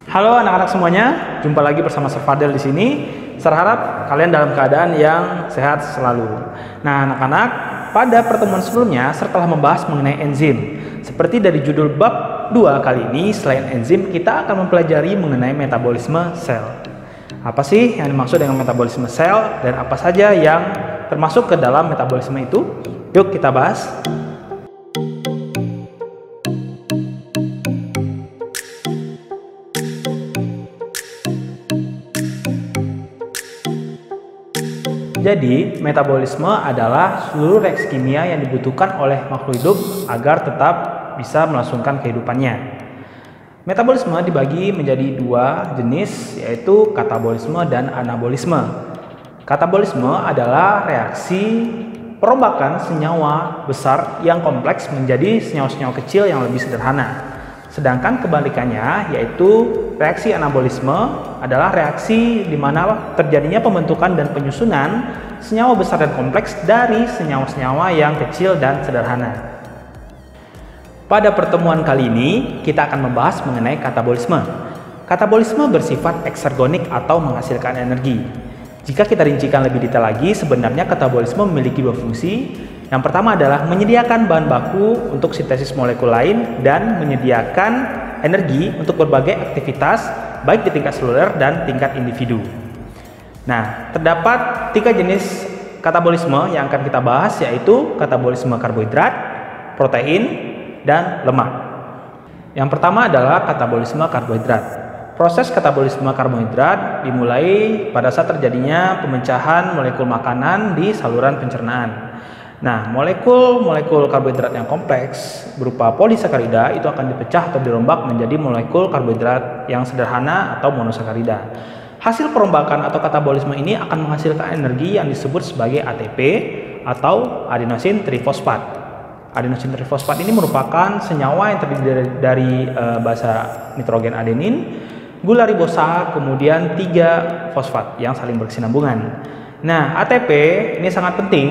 Halo anak-anak semuanya, jumpa lagi bersama Sir Fadel di sini. Saya harap kalian dalam keadaan yang sehat selalu. Nah, anak-anak, pada pertemuan sebelumnya Sir telah membahas mengenai enzim. Seperti dari judul bab 2 kali ini, selain enzim, kita akan mempelajari mengenai metabolisme sel. Apa sih yang dimaksud dengan metabolisme sel dan apa saja yang termasuk ke dalam metabolisme itu? Yuk kita bahas. Jadi, metabolisme adalah seluruh reaksi kimia yang dibutuhkan oleh makhluk hidup agar tetap bisa melangsungkan kehidupannya. Metabolisme dibagi menjadi dua jenis, yaitu katabolisme dan anabolisme. Katabolisme adalah reaksi perombakan senyawa besar yang kompleks menjadi senyawa-senyawa kecil yang lebih sederhana. Sedangkan kebalikannya, yaitu reaksi anabolisme adalah reaksi di mana terjadinya pembentukan dan penyusunan senyawa besar dan kompleks dari senyawa-senyawa yang kecil dan sederhana. Pada pertemuan kali ini, kita akan membahas mengenai katabolisme. Katabolisme bersifat eksergonik atau menghasilkan energi. Jika kita rincikan lebih detail lagi, sebenarnya katabolisme memiliki dua fungsi. Yang pertama adalah menyediakan bahan baku untuk sintesis molekul lain dan menyediakan energi untuk berbagai aktivitas baik di tingkat seluler dan tingkat individu. Nah, terdapat tiga jenis katabolisme yang akan kita bahas, yaitu katabolisme karbohidrat, protein, dan lemak. Yang pertama adalah katabolisme karbohidrat. Proses katabolisme karbohidrat dimulai pada saat terjadinya pemecahan molekul makanan di saluran pencernaan. Nah, molekul-molekul karbohidrat yang kompleks berupa polisakarida itu akan dipecah atau dirombak menjadi molekul karbohidrat yang sederhana atau monosakarida. Hasil perombakan atau katabolisme ini akan menghasilkan energi yang disebut sebagai ATP atau adenosin trifosfat. Adenosin trifosfat ini merupakan senyawa yang terdiri dari basa nitrogen adenin, gula ribosa, kemudian 3 fosfat yang saling berkesinambungan. Nah, ATP ini sangat penting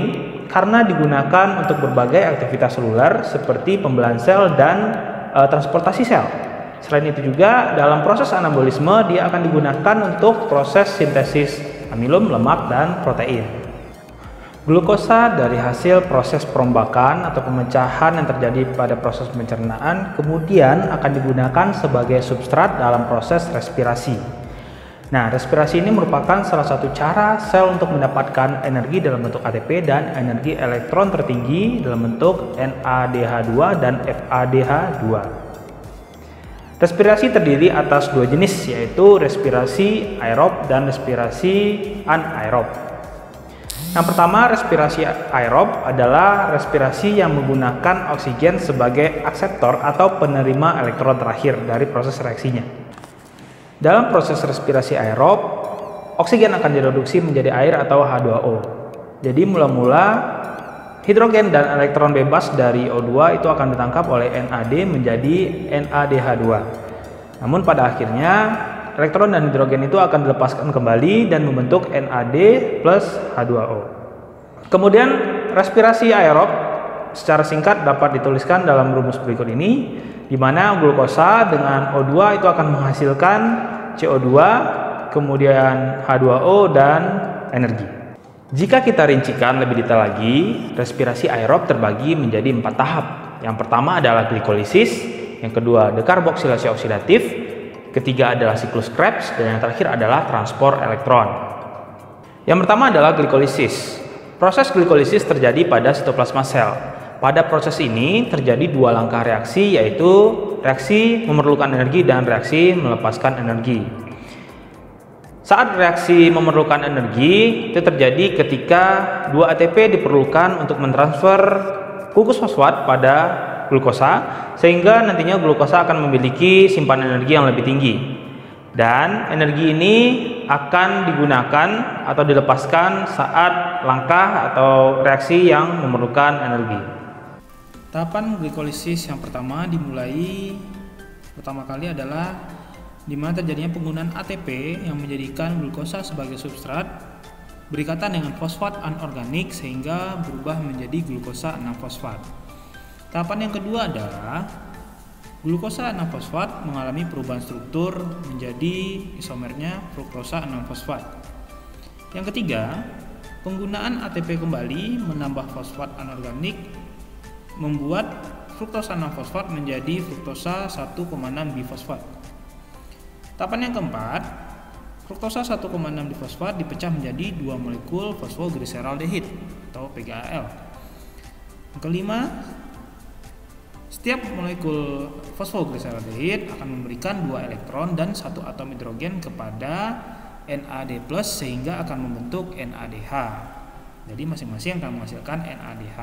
karena digunakan untuk berbagai aktivitas seluler seperti pembelahan sel dan transportasi sel. Selain itu juga dalam proses anabolisme dia akan digunakan untuk proses sintesis amilum, lemak, dan protein. Glukosa dari hasil proses perombakan atau pemecahan yang terjadi pada proses pencernaan kemudian akan digunakan sebagai substrat dalam proses respirasi. Nah, respirasi ini merupakan salah satu cara sel untuk mendapatkan energi dalam bentuk ATP dan energi elektron tertinggi dalam bentuk NADH2 dan FADH2. Respirasi terdiri atas dua jenis, yaitu respirasi aerob dan respirasi anaerob. Yang pertama, respirasi aerob adalah respirasi yang menggunakan oksigen sebagai akseptor atau penerima elektron terakhir dari proses reaksinya. Dalam proses respirasi aerob, oksigen akan direduksi menjadi air atau H2O. Jadi mula-mula hidrogen dan elektron bebas dari O2 itu akan ditangkap oleh NAD menjadi NADH2. Namun pada akhirnya elektron dan hidrogen itu akan dilepaskan kembali dan membentuk NAD plus H2O. Kemudian respirasi aerob secara singkat dapat dituliskan dalam rumus berikut ini, di mana glukosa dengan O2 itu akan menghasilkan CO2, kemudian H2O, dan energi. Jika kita rincikan lebih detail lagi, respirasi aerob terbagi menjadi 4 tahap. Yang pertama adalah glikolisis, yang kedua dekarboksilasi oksidatif, ketiga adalah siklus Krebs, dan yang terakhir adalah transport elektron. Yang pertama adalah glikolisis. Proses glikolisis terjadi pada sitoplasma sel. Pada proses ini terjadi dua langkah reaksi, yaitu reaksi memerlukan energi dan reaksi melepaskan energi. Saat reaksi memerlukan energi itu terjadi ketika 2 ATP diperlukan untuk mentransfer gugus fosfat pada glukosa, sehingga nantinya glukosa akan memiliki simpanan energi yang lebih tinggi. Dan energi ini akan digunakan atau dilepaskan saat langkah atau reaksi yang memerlukan energi. Tahapan glikolisis yang pertama dimulai pertama kali adalah di mana terjadinya penggunaan ATP yang menjadikan glukosa sebagai substrat berikatan dengan fosfat anorganik sehingga berubah menjadi glukosa 6-fosfat. Tahapan yang kedua adalah Glukosa 6-fosfat mengalami perubahan struktur menjadi isomernya fruktosa 6-fosfat. Yang ketiga, penggunaan ATP kembali menambah fosfat anorganik membuat fruktosa 6-fosfat menjadi fruktosa 1,6-bifosfat. Tahapan yang keempat, fruktosa 1,6-bifosfat dipecah menjadi 2 molekul fosfogliseraldehid atau PGAL. Yang kelima, setiap molekul fosfogliseraldehid akan memberikan 2 elektron dan 1 atom hidrogen kepada NAD+ sehingga akan membentuk NADH. Jadi masing-masing akan menghasilkan NADH.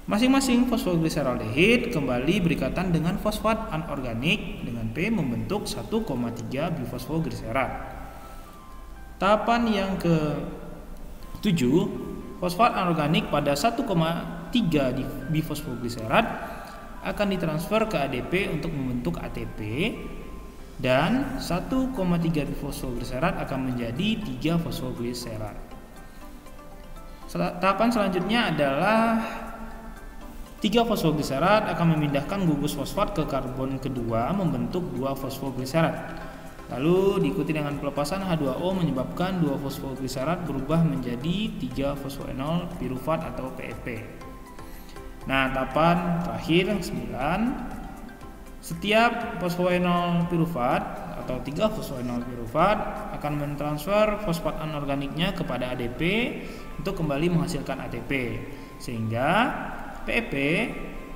Masing-masing fosfogliseraldehid kembali berikatan dengan fosfat anorganik dengan P membentuk 1,3 bifosfogliserat. Tahapan yang ke-7, fosfat anorganik pada 1,3 bifosfogliserat akan ditransfer ke ADP untuk membentuk ATP dan 1,3 bifosfogliserat akan menjadi 3 fosfogliserat. Tahapan selanjutnya adalah 3 fosfogliserat akan memindahkan gugus fosfat ke karbon kedua membentuk 2 fosfogliserat. Lalu diikuti dengan pelepasan H2O menyebabkan 2 fosfogliserat berubah menjadi 3 fosfoenol pirufat atau PFP. Nah, tahapan terakhir 9, setiap fosfoenol pirufat atau 3 fosfoenol pirufat akan mentransfer fosfat anorganiknya kepada ADP untuk kembali menghasilkan ATP, sehingga PEP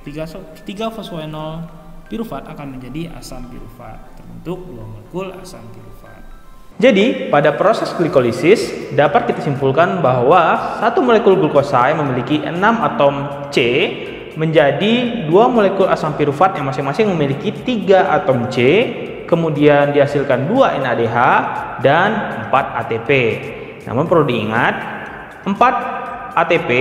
3 fosfoenol pirufat akan menjadi asam pirufat, terbentuk 2 molekul asam pirufat. Jadi, pada proses glikolisis dapat kita simpulkan bahwa satu molekul glukosa yang memiliki 6 atom C menjadi 2 molekul asam pirufat yang masing-masing memiliki 3 atom C, kemudian dihasilkan 2 NADH dan 4 ATP. Namun perlu diingat, 4 ATP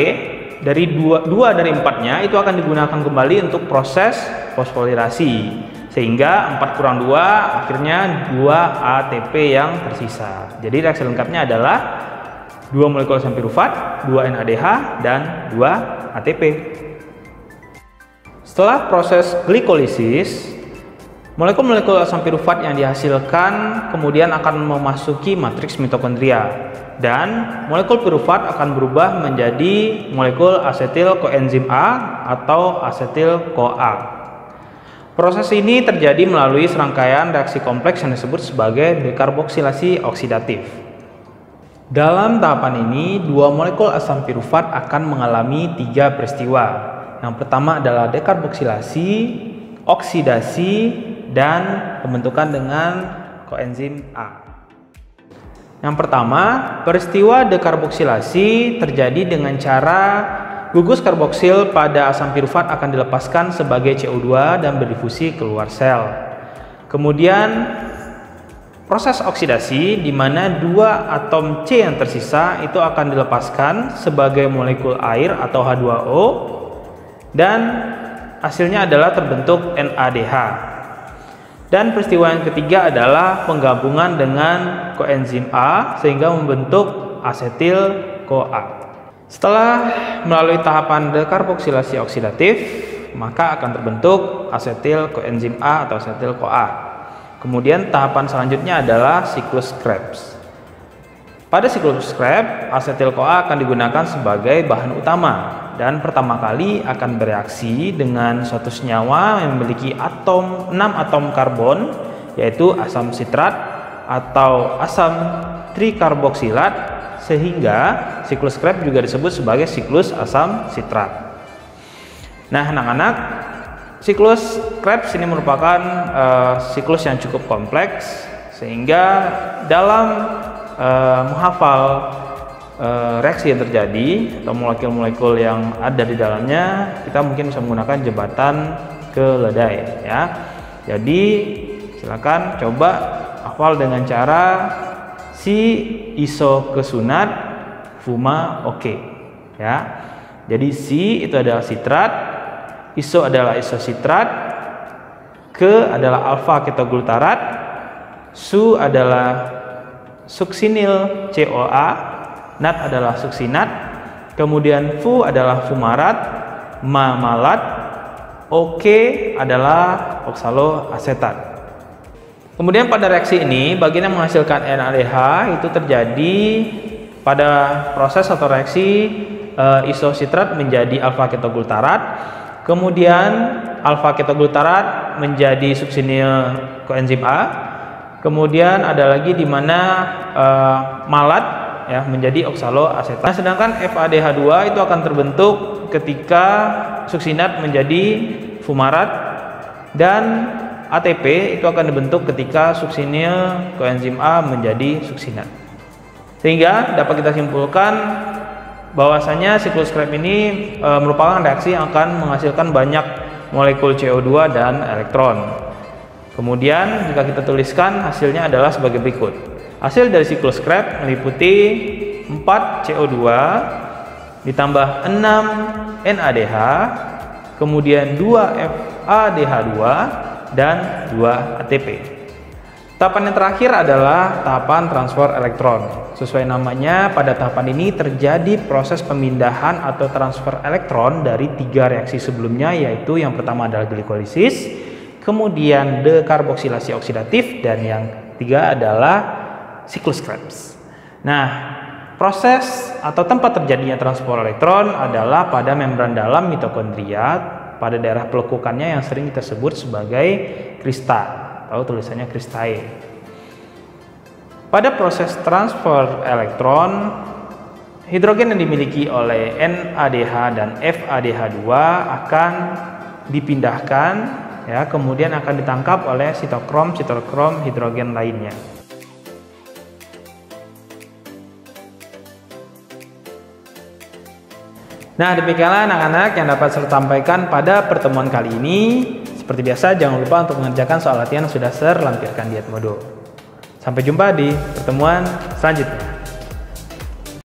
dari 2 dari 4-nya itu akan digunakan kembali untuk proses fosforilasi, sehingga 4 kurang 2 akhirnya 2 ATP yang tersisa. Jadi reaksi lengkapnya adalah 2 molekul asam pirufat, 2 NADH dan 2 ATP. Setelah proses glikolisis, molekul-molekul asam pirufat yang dihasilkan kemudian akan memasuki matriks mitokondria dan molekul pirufat akan berubah menjadi molekul asetil koenzim A atau asetil CoA. Proses ini terjadi melalui serangkaian reaksi kompleks yang disebut sebagai dekarboksilasi oksidatif. Dalam tahapan ini, 2 molekul asam pirufat akan mengalami 3 peristiwa. Yang pertama adalah dekarboksilasi, oksidasi, dan pembentukan dengan koenzim A. Yang pertama, peristiwa dekarboksilasi terjadi dengan cara gugus karboksil pada asam pirufat akan dilepaskan sebagai CO2 dan berdifusi keluar sel. Kemudian proses oksidasi di mana 2 atom C yang tersisa itu akan dilepaskan sebagai molekul air atau H2O dan hasilnya adalah terbentuk NADH. Dan peristiwa yang ketiga adalah penggabungan dengan koenzim A sehingga membentuk asetil CoA. Setelah melalui tahapan dekarboksilasi oksidatif, maka akan terbentuk asetil koenzim A atau asetil CoA. Kemudian tahapan selanjutnya adalah siklus Krebs. Pada siklus Krebs, asetil CoA akan digunakan sebagai bahan utama dan pertama kali akan bereaksi dengan suatu senyawa yang memiliki 6 atom karbon, yaitu asam sitrat atau asam trikarboksilat, sehingga siklus Krebs juga disebut sebagai siklus asam sitrat. Nah, anak-anak, siklus Krebs ini merupakan siklus yang cukup kompleks, sehingga dalam menghafal reaksi yang terjadi atau molekul-molekul yang ada di dalamnya, kita mungkin bisa menggunakan jembatan keledai ya. Jadi silakan coba hafal dengan cara si iso kesunat fuma oke ya. Jadi si itu adalah sitrat, iso adalah isositrat, ke adalah alfa ketoglutarat, su adalah suksinil CoA, nat adalah suksinat, kemudian fu adalah fumarat, ma malat, OK adalah oksaloasetat. Kemudian pada reaksi ini, bagian yang menghasilkan NADH itu terjadi pada proses atau reaksi isositrat menjadi alfa ketogultarat. Kemudian alfa ketogultarat menjadi suksinil koenzim A. Kemudian ada lagi di mana malat ya menjadi oksaloasetat. Nah, sedangkan FADH2 itu akan terbentuk ketika suksinat menjadi fumarat, dan ATP itu akan dibentuk ketika suksinil koenzim A menjadi suksinat. Sehingga dapat kita simpulkan bahwasanya siklus Krebs ini merupakan reaksi yang akan menghasilkan banyak molekul CO2 dan elektron. Kemudian jika kita tuliskan hasilnya adalah sebagai berikut. Hasil dari siklus Krebs meliputi 4 CO2 ditambah 6 NADH, kemudian 2 FADH2 dan 2 ATP. Tahapan yang terakhir adalah tahapan transfer elektron. Sesuai namanya, pada tahapan ini terjadi proses pemindahan atau transfer elektron dari 3 reaksi sebelumnya, yaitu yang pertama adalah glikolisis, kemudian dekarboksilasi oksidatif, dan yang ketiga adalah siklus Krebs. Nah, proses atau tempat terjadinya transfer elektron adalah pada membran dalam mitokondria, pada daerah pelekukannya yang sering kita sebut sebagai krista atau tulisannya kristae. Pada proses transfer elektron, hidrogen yang dimiliki oleh NADH dan FADH2 akan dipindahkan ya, kemudian akan ditangkap oleh sitokrom hidrogen lainnya. Nah, demikianlah anak-anak yang dapat saya sampaikan pada pertemuan kali ini. Seperti biasa, jangan lupa untuk mengerjakan soal latihan yang sudah saya lampirkan di Edmodo. Sampai jumpa di pertemuan selanjutnya.